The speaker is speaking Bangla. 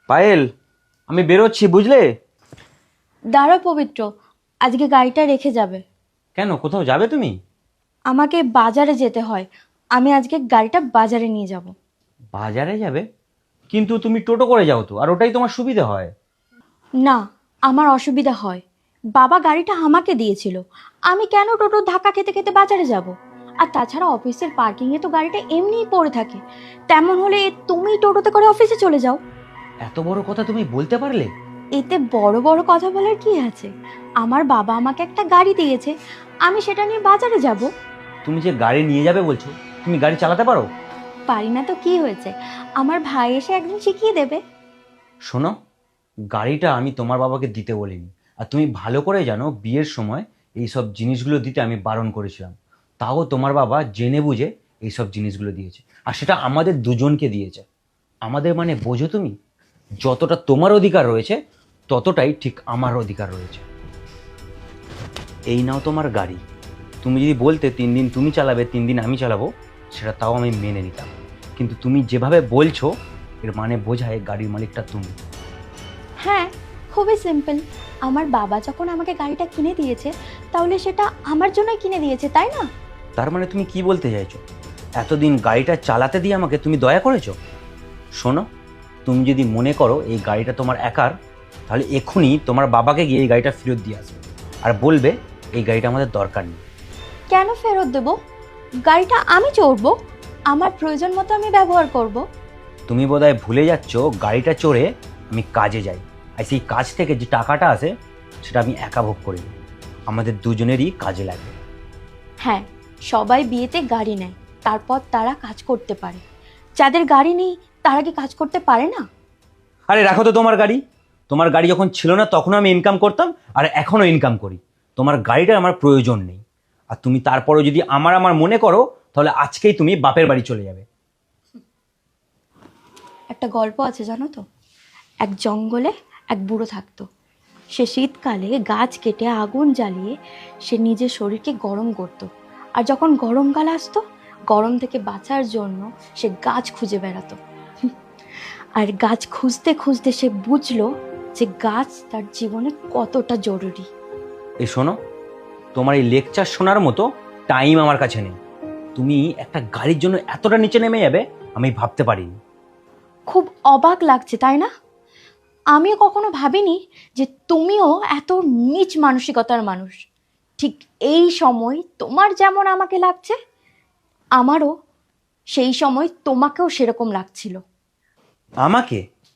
পায়েল, আমি বেরোচ্ছি বুঝলে। দাঁড়াও পবিত্র, আজকে গাড়িটা রেখে যাবে। কেন, কোথাও যাবে তুমি? আমাকে বাজারে যেতে হয়, আমি আজকে গাড়িটা বাজারে নিয়ে যাব। বাজারে যাবে? কিন্তু তুমি টোটো করে যাও তো, আর ওটাই তোমার সুবিধা হয়। না, আমার অসুবিধা হয়। বাবা গাড়িটা আমাকে দিয়েছিল, আমি কেন টোটো ধাক্কা খেতে খেতে বাজারে যাব? আর তাছাড়া অফিসের পার্কিংয়ে তো গাড়িটা এমনিই পড়ে থাকে। তেমন হলে তুমি টোটোতে করে অফিসে চলে যাও। এত বড় কথা তুমি বলতে পারলে? এতে বড় বড় কথা বলার কি আছে? আমার বাবা আমাকে একটা গাড়ি দিয়েছে, আমি সেটা নিয়ে বাজারে যাব। তুমি যে গাড়ি নিয়ে যাবে বলছো, তুমি গাড়ি চালাতে পারো? পারি না তো কি হয়েছে, আমার ভাই এসে একদিন শিখিয়ে দেবে। শোনো, গাড়িটা আমি তোমার বাবাকে দিতে বলিনি। আর তুমি ভালো করে জানো, বিয়ের সময় এই সব জিনিসগুলো দিতে আমি বারণ করেছিলাম। তাও তোমার বাবা জেনে বুঝে এই সব জিনিসগুলো দিয়েছে, আর সেটা আমাদের দুজনকে দিয়েছে। আমাদের মানে বোঝো তুমি, যতটা তোমার অধিকার রয়েছে ততটাই ঠিক আমার অধিকার রয়েছে। এই নাও তোমার গাড়ি। তুমি যদি বলতে 3 দিন তুমি চালাবে 3 দিন আমি চালাবো, সেটা তাও আমি মেনে নিতাম। কিন্তু তুমি যেভাবে বলছো, এর মানে বোঝায় গাড়ির মালিকটা তুমি। হ্যাঁ, খুবই সিম্পল। আমার বাবা যখন আমাকে গাড়িটা কিনে দিয়েছে, তাহলে সেটা আমার জন্যই কিনে দিয়েছে, তাই না? তার মানে তুমি কি বলতে চাইছো? এতদিন গাড়িটা চালাতে দিয়ে আমাকে তুমি দয়া করেছো? শোনো, তুমি যদি মনে করো এই গাড়িটা তোমার একার, তাহলে এক্ষুনি তোমার বাবাকে গিয়ে এই গাড়িটা ফেরত দিয়ে আসবে, আর বলবে এই গাড়িটা আমাদের দরকার নেই। কেন ফেরত দেব? গাড়িটা আমি চড়বো, আমার প্রয়োজন মতো আমি ব্যবহার করব। তুমি বোধহয় ভুলে যাচ্ছ, গাড়িটা চড়ে আমি কাজে যাই, আর সেই কাজ থেকে যে টাকাটা আসে সেটা আমি একা ভোগ করি না। আমাদের দুজনেরই কাজে লাগে। হ্যাঁ, সবাই বিয়েতে গাড়ি নেয়, তারপর তারা কাজ করতে পারে। যাদের গাড়ি নেই তারা কি কাজ করতে পারে না? আরে রাখো তো তোমার গাড়ি। তোমার গাড়ি যখন ছিল না তখনও আমি ইনকাম করতাম, আর এখনও ইনকাম করি। তোমার গাড়িটার আমার প্রয়োজন নেই। আর তুমি তারপরেও যদি আমার আমার মনে করো, তাহলে আজকেই তুমি বাপের বাড়ি চলে যাবে। একটা গল্প আছে জানো তো, এক জঙ্গলে এক বুড়ো থাকতো। সে শীতকালে গাছ কেটে আগুন জ্বালিয়ে সে নিজের শরীরকে গরম করত। আর যখন গরমকাল আসতো, গরম থেকে বাঁচার জন্য সে গাছ খুঁজে বেড়াতো। আর গাছ খুঁজতে খুঁজতে সে বুঝলো যে গাছ তার জীবনে কতটা জরুরি। এই শোনো, তোমার এই লেকচার শোনার মতো টাইম আমার কাছে নেই। তুমি একটা গাড়ির জন্য এতটা নিচে নেমে যাবে আমি ভাবতে পারিনি। খুব অবাক লাগছে তাই না? আমিও কখনো ভাবিনি যে তুমিও এত নীচ মানসিকতার মানুষ। ঠিক এই সময় তোমার যেমন আমাকে লাগছে, আমারও সেই সময় তোমাকেও সেরকম লাগছিল। আমাকে?